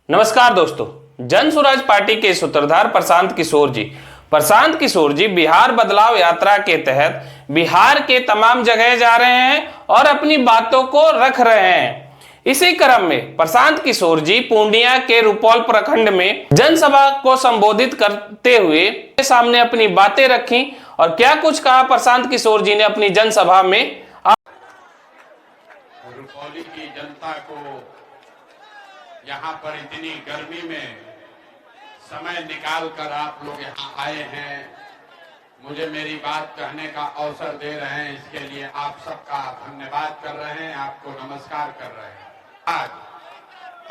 नमस्कार दोस्तों, जन स्वराज पार्टी के सूत्रधार प्रशांत किशोर जी बिहार बदलाव यात्रा के तहत बिहार के तमाम जगह जा रहे हैं और अपनी बातों को रख रहे हैं। इसी क्रम में प्रशांत किशोर जी पूर्णिया के रुपौल प्रखंड में जनसभा को संबोधित करते हुए सामने अपनी बातें रखी। और क्या कुछ कहा प्रशांत किशोर जी ने अपनी जनसभा में। रुपौली की जनता को यहाँ पर इतनी गर्मी में समय निकाल कर आप लोग यहाँ आए हैं, मुझे मेरी बात कहने का अवसर दे रहे हैं, इसके लिए आप सबका धन्यवाद कर रहे हैं, आपको नमस्कार कर रहे हैं। आज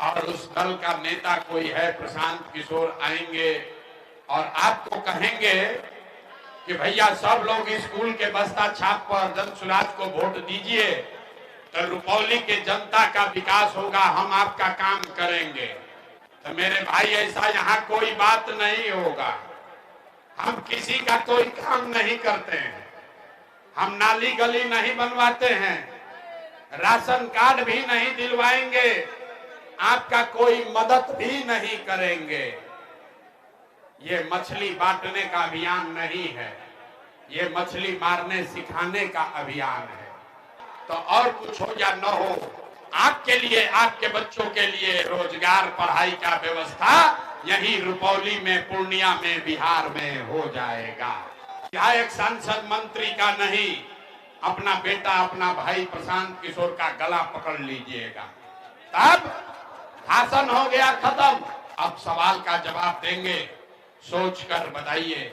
और उस दल का नेता कोई है, प्रशांत किशोर आएंगे और आपको कहेंगे कि भैया सब लोग स्कूल के बस्ता छाप पर जन स्वराज को वोट दीजिए तो रुपौली के जनता का विकास होगा, हम आपका काम करेंगे। तो मेरे भाई, ऐसा यहाँ कोई बात नहीं होगा। हम किसी का कोई काम नहीं करते हैं, हम नाली गली नहीं बनवाते हैं, राशन कार्ड भी नहीं दिलवाएंगे, आपका कोई मदद भी नहीं करेंगे। ये मछली बांटने का अभियान नहीं है, ये मछली मारने सिखाने का अभियान है। तो और कुछ हो या न हो, आपके लिए, आपके बच्चों के लिए रोजगार, पढ़ाई का व्यवस्था यही रुपौली में, पूर्णिया में, बिहार में हो जाएगा। क्या एक सांसद मंत्री का नहीं, अपना बेटा, अपना भाई प्रशांत किशोर का गला पकड़ लीजिएगा। तब भाषण हो गया खत्म, अब सवाल का जवाब देंगे, सोच कर बताइए।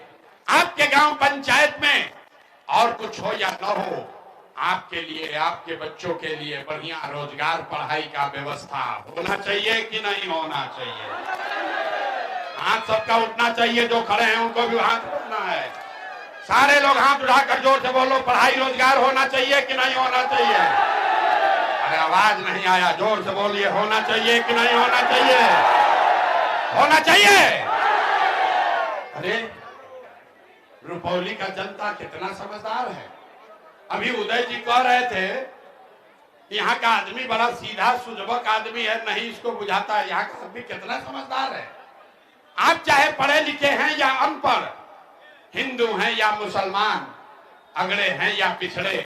आपके गांव पंचायत में और कुछ हो या न हो, आपके लिए, आपके बच्चों के लिए बढ़िया रोजगार, पढ़ाई का व्यवस्था होना चाहिए कि नहीं होना चाहिए? हाथ सबका उठना चाहिए, जो खड़े हैं उनको भी हाथ उठना है। सारे लोग हाथ उठाकर जोर से बोलो, पढ़ाई रोजगार होना चाहिए कि नहीं होना चाहिए? अरे आवाज नहीं आया, जोर से बोलिए, होना चाहिए कि नहीं होना चाहिए? होना चाहिए। अरे रुपौली का जनता कितना समझदार है। अभी उदय जी कह रहे थे यहाँ का आदमी बड़ा सीधा सुजबक आदमी है, नहीं इसको बुझाता है। यहाँ का आदमी कितना समझदार है। आप चाहे पढ़े लिखे हैं या अनपढ़, हिंदू हैं या मुसलमान, अगड़े हैं या पिछड़े,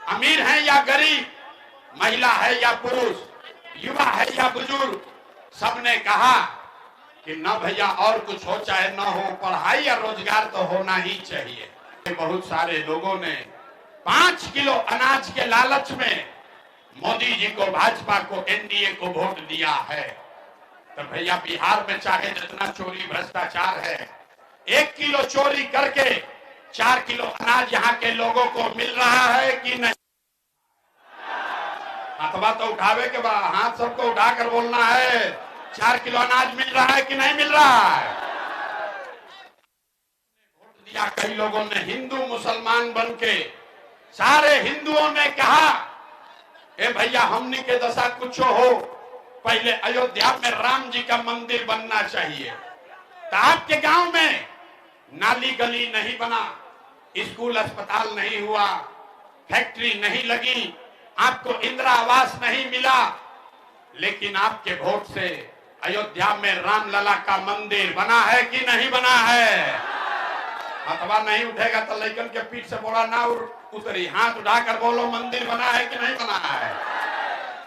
अमीर हैं या गरीब, महिला है या पुरुष, युवा है या बुजुर्ग, सबने कहा कि न भैया और कुछ हो चाहे न हो, पढ़ाई या रोजगार तो होना ही चाहिए। बहुत सारे लोगों ने 5 किलो अनाज के लालच में मोदी जी को, भाजपा को, एनडीए को वोट दिया है। तो भैया बिहार में चाहे जितना चोरी भ्रष्टाचार है, 1 किलो चोरी करके 4 किलो अनाज यहाँ के लोगों को मिल रहा है कि नहीं? अथवा तो उठावे के बाद हाथ सबको उठाकर बोलना है, 4 किलो अनाज मिल रहा है कि नहीं मिल रहा है? वोट दिया कई लोगों ने हिंदू मुसलमान बन के। सारे हिंदुओं ने कहा, ए भैया हमनी के दशा कुछ हो, पहले अयोध्या में राम जी का मंदिर बनना चाहिए। तो आपके गांव में नाली गली नहीं बना, स्कूल अस्पताल नहीं हुआ, फैक्ट्री नहीं लगी, आपको इंदिरा आवास नहीं मिला, लेकिन आपके वोट से अयोध्या में राम लला का मंदिर बना है कि नहीं बना है? अथवा नहीं उठेगा तो लड़कन के पीठ से बोला ना उतरी, हाथ उठाकर बोलो, मंदिर बना है कि नहीं बना है?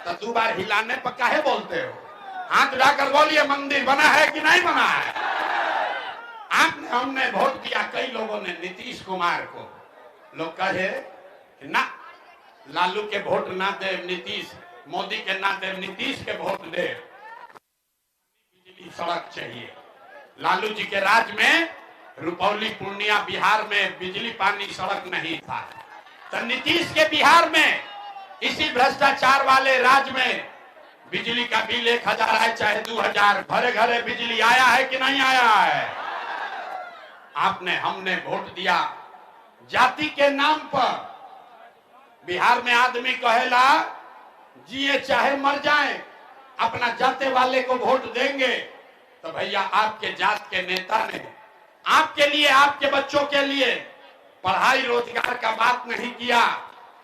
तो 2 बार हिलाने पर काहे बोलते हो? हाथ उठाकर बोलिए, मंदिर बना है कि नहीं बना है? आपने, हमने वोट दिया, कई लोगों ने नीतीश कुमार को। लोग कहे ना लालू के वोट ना दे, नीतीश, मोदी के ना दे, नीतीश के वोट दे। बिजली सड़क चाहिए। लालू जी के राज में रुपौली, पूर्णिया, बिहार में बिजली, पानी, सड़क नहीं था। तो नीतीश के बिहार में, इसी भ्रष्टाचार वाले राज्य में बिजली का बिल 1000 है चाहे 2000, घरे घरे बिजली आया है कि नहीं आया है? आपने, हमने वोट दिया जाति के नाम पर। बिहार में आदमी कहेला जिए चाहे मर जाए, अपना जाते वाले को वोट देंगे। तो भैया आपके जात के नेता ने आपके लिए, आपके बच्चों के लिए पढ़ाई रोजगार का बात नहीं किया,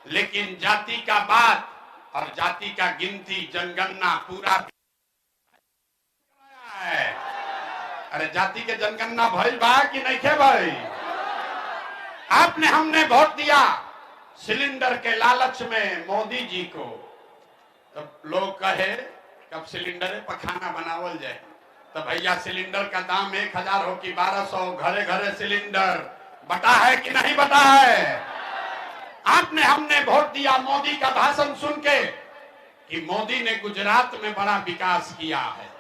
लेकिन जाति का बात और जाति का गिनती, जनगणना पूरा अरे जाति के जनगणना भइल बा कि नहीं खे भाई? आपने हमने वोट दिया सिलेंडर के लालच में मोदी जी को। तब लोग कहे कब सिलेंडर पर खाना बनावल जाए, तो भैया सिलेंडर का दाम 1000 हो कि 1200, घरे घरे सिलेंडर बटा है कि नहीं बटा है? आपने हमने वोट दिया मोदी का भाषण सुन के कि मोदी ने गुजरात में बड़ा विकास किया है।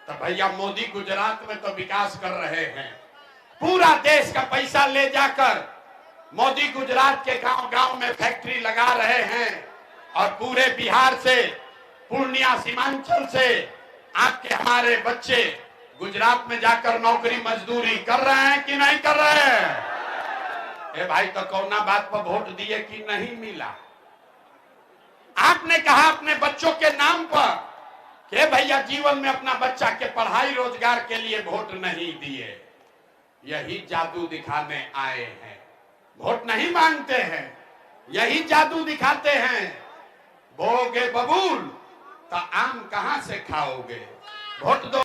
तो भैया मोदी गुजरात में तो विकास कर रहे हैं, पूरा देश का पैसा ले जाकर मोदी गुजरात के गांव गांव में फैक्ट्री लगा रहे हैं और पूरे बिहार से, पूर्णिया सीमांचल से आपके हमारे बच्चे गुजरात में जाकर नौकरी मजदूरी कर रहे हैं कि नहीं कर रहे हैं? ए भाई, तो कौना बात पर वोट दिए कि नहीं मिला? आपने कहा अपने बच्चों के नाम पर कि भैया जीवन में अपना बच्चा के पढ़ाई रोजगार के लिए वोट नहीं दिए। यही जादू दिखाने आए हैं, वोट नहीं मांगते हैं, यही जादू दिखाते हैं। बोगे बबूल तो आम कहां से खाओगे? वोट दो।